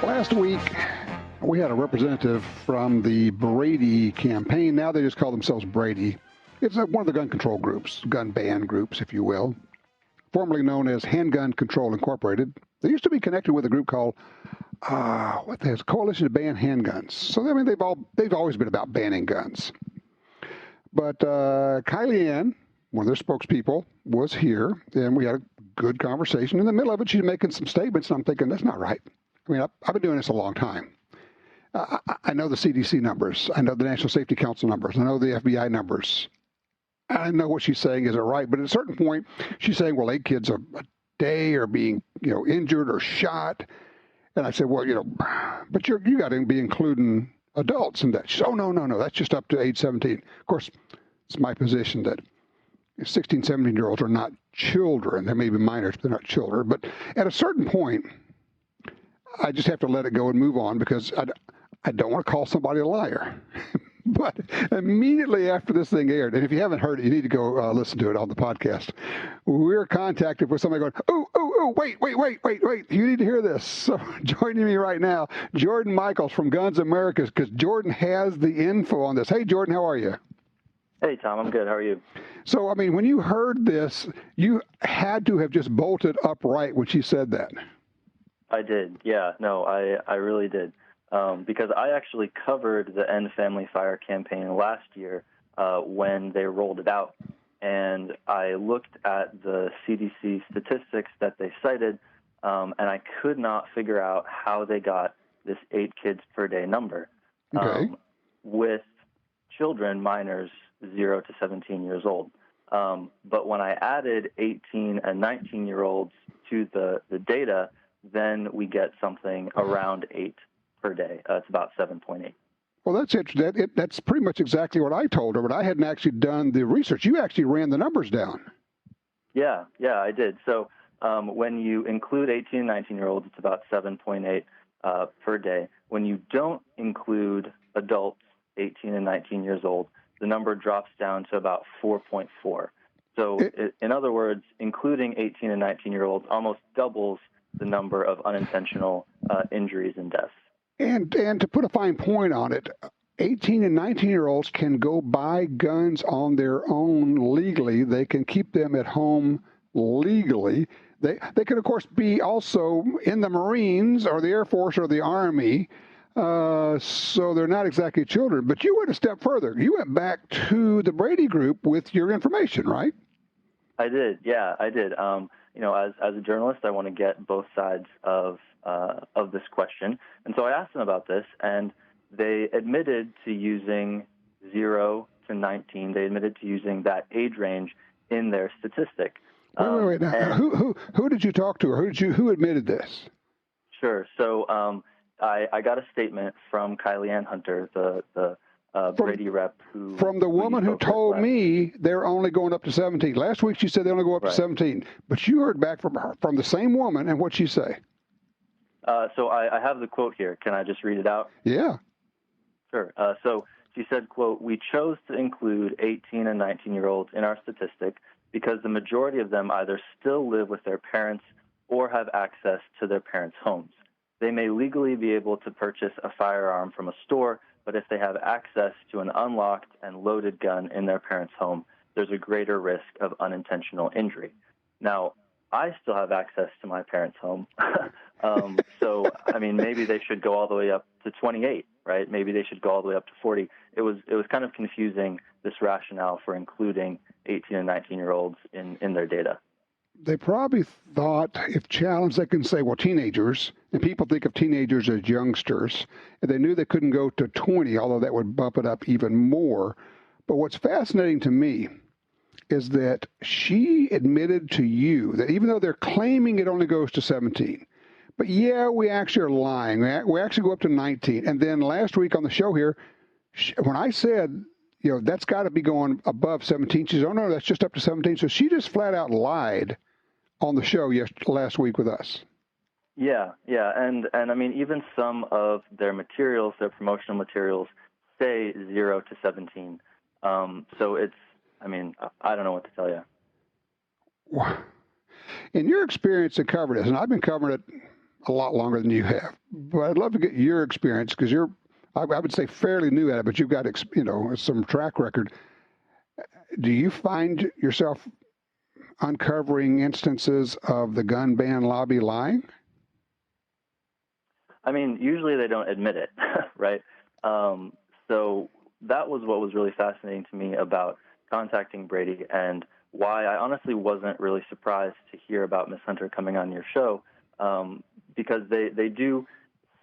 Last week, we had a representative from the Brady Campaign. Now they just call themselves Brady. It's one of the gun control groups, gun ban groups, if you will, formerly known as Handgun Control Incorporated. They used to be connected with a group called Coalition to Ban Handguns. So I mean, they've always been about banning guns. But Kylie Ann, one of their spokespeople, was here, and we had a good conversation. In the middle of it, she's making some statements, and I'm thinking, that's not right. I mean, I've been doing this a long time. I know the CDC numbers. I know the National Safety Council numbers. I know the FBI numbers. I know what she's saying isn't right. But at a certain point, she's saying, well, 8 kids a day are being, injured or shot. And I said, well, but you got to be including adults in that. She said, oh, no, that's just up to age 17. Of course, it's my position that 16, 17-year-olds are not children. They may be minors, but they're not children. But at a certain point, I just have to let it go and move on because I don't want to call somebody a liar. But immediately after this thing aired, and if you haven't heard it, you need to go listen to it on the podcast. We're contacted with somebody going, oh, wait. You need to hear this. So joining me right now, Jordan Michaels from Guns Americas, because Jordan has the info on this. Hey, Jordan, how are you? Hey, Tom, I'm good. How are you? So, I mean, when you heard this, you had to have just bolted upright when she said that. I did. Yeah, no, I really did. Because I actually covered the End Family Fire campaign last year when they rolled it out. And I looked at the CDC statistics that they cited, and I could not figure out how they got this 8 kids per day number with children, minors, 0 to 17 years old. But when I added 18 and 19-year-olds to the data, then we get something around 8 per day. It's about 7.8. Well, that's interesting. That's pretty much exactly what I told her, but I hadn't actually done the research. You actually ran the numbers down. Yeah, I did. So when you include 18 and 19-year-olds, it's about 7.8 per day. When you don't include adults 18 and 19 years old, the number drops down to about 4.4. So in other words, including 18 and 19-year-olds almost doubles the number of unintentional injuries and deaths. And to put a fine point on it, 18 and 19-year-olds can go buy guns on their own legally. They can keep them at home legally. They can, of course, be also in the Marines or the Air Force or the Army, so they're not exactly children. But you went a step further. You went back to the Brady Group with your information, right? I did. Yeah, I did. As a journalist, I want to get both sides of this question. And so I asked them about this, and they admitted to using 0 to 19. They admitted to using that age range in their statistic. Wait. Now, who did you talk to, or who admitted this? Sure. So I got a statement from Kylie Ann Hunter, the Brady rep, from the woman who told me they're only going up to 17. Last week she said they only go up to 17, but you heard back from her, from the same woman, and what'd she say? So I have the quote here. Can I just read it out? Yeah. Sure. So she said, quote, "We chose to include 18 and 19-year-olds in our statistic because the majority of them either still live with their parents or have access to their parents' homes. They may legally be able to purchase a firearm from a store, but if they have access to an unlocked and loaded gun in their parents' home, there's a greater risk of unintentional injury." Now, I still have access to my parents' home. So, I mean, maybe they should go all the way up to 28, right? Maybe they should go all the way up to 40. It was kind of confusing, this rationale for including 18 and 19-year-olds in their data. They probably thought, if challenged, they can say, well, teenagers, and people think of teenagers as youngsters, and they knew they couldn't go to 20, although that would bump it up even more. But what's fascinating to me is that she admitted to you that even though they're claiming it only goes to 17, but yeah, we actually are lying. We actually go up to 19. And then last week on the show here, when I said, that's got to be going above 17, she said, oh, no, that's just up to 17. So she just flat out lied on the show last week with us. Yeah. And I mean, even some of their materials, their promotional materials, say 0 to 17. So it's, I mean, I don't know what to tell you. In your experience in covering this, and I've been covering it a lot longer than you have, but I'd love to get your experience because you're, I would say, fairly new at it, but you've got, some track record. Do you find yourself uncovering instances of the gun ban lobby lying? I mean, usually they don't admit it, right? So that was what was really fascinating to me about contacting Brady, and why I honestly wasn't really surprised to hear about Miss Hunter coming on your show, because they do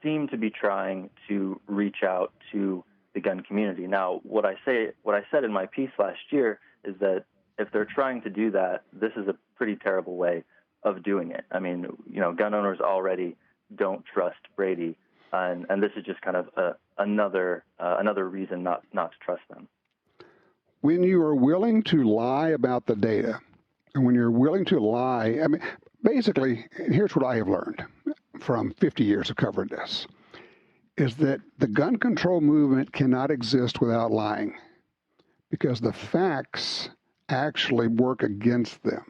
seem to be trying to reach out to the gun community. Now, what I said in my piece last year is that if they're trying to do that, this is a pretty terrible way of doing it. I mean, gun owners already don't trust Brady, and this is just kind of another reason not to trust them. When you are willing to lie about the data, and when you're willing to lie, I mean, basically, here's what I have learned from 50 years of covering this, is that the gun control movement cannot exist without lying, because the facts actually work against them.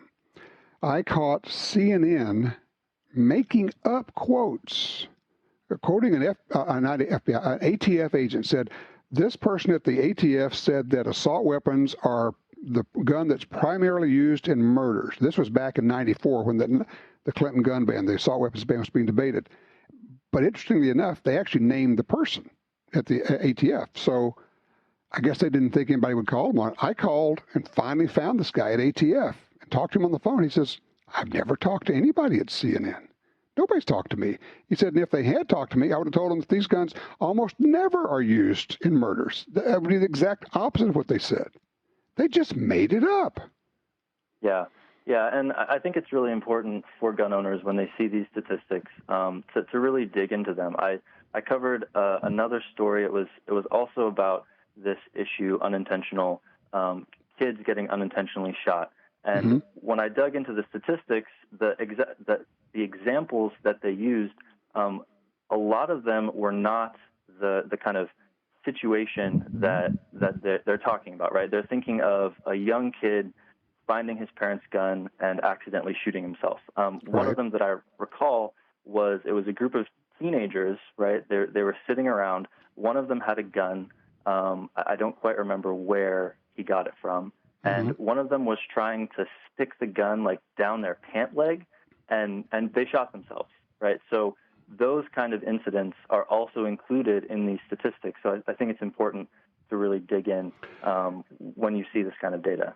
I caught CNN making up quotes, quoting an ATF agent said, this person at the ATF said that assault weapons are the gun that's primarily used in murders. This was back in '94 when the Clinton gun ban, the assault weapons ban, was being debated. But interestingly enough, they actually named the person at the ATF. So I guess they didn't think anybody would call him on it. I called and finally found this guy at ATF and talked to him on the phone. He says, I've never talked to anybody at CNN. Nobody's talked to me. He said, and if they had talked to me, I would have told them that these guns almost never are used in murders. That would be the exact opposite of what they said. They just made it up. Yeah, and I think it's really important for gun owners when they see these statistics to really dig into them. I covered another story. It was also about this issue, unintentional kids getting unintentionally shot. And when I dug into the statistics, the examples that they used, a lot of them were not the kind of situation that they're talking about, right? They're thinking of a young kid finding his parents' gun and accidentally shooting himself. One of them that I recall was a group of teenagers, right? They were sitting around. One of them had a gun. I don't quite remember where he got it from. And one of them was trying to stick the gun like down their pant leg, and they shot themselves, right? So those kind of incidents are also included in these statistics. So I think it's important to really dig in when you see this kind of data.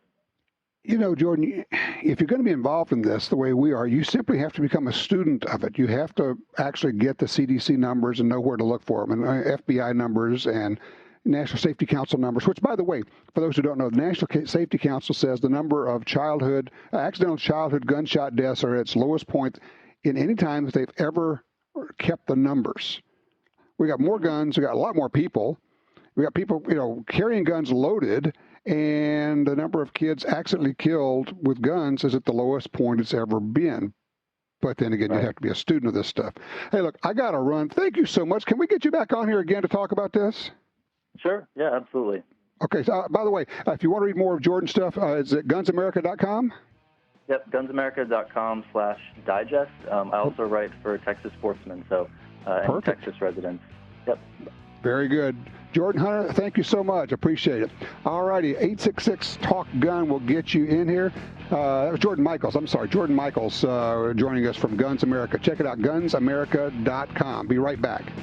Jordan, if you're going to be involved in this the way we are, you simply have to become a student of it. You have to actually get the CDC numbers and know where to look for them, and FBI numbers and National Safety Council numbers, which, by the way, for those who don't know, the National Safety Council says the number of accidental childhood gunshot deaths are at its lowest point in any time that they've ever kept the numbers. We got more guns. We got a lot more people. We got people, carrying guns loaded, and the number of kids accidentally killed with guns is at the lowest point it's ever been. But then again, you have to be a student of this stuff. Hey, look, I got to run. Thank you so much. Can we get you back on here again to talk about this? Sure. Yeah, absolutely. Okay. So, by the way, if you want to read more of Jordan's stuff, is it gunsamerica.com? Yep, gunsamerica.com/digest. I also write for Texas Sportsman, so any Texas residents. Yep. Very good. Jordan Hunter, thank you so much. Appreciate it. All righty, 866-TALK-GUN will get you in here. That was Jordan Michaels. I'm sorry, Jordan Michaels joining us from Guns America. Check it out, gunsamerica.com. Be right back.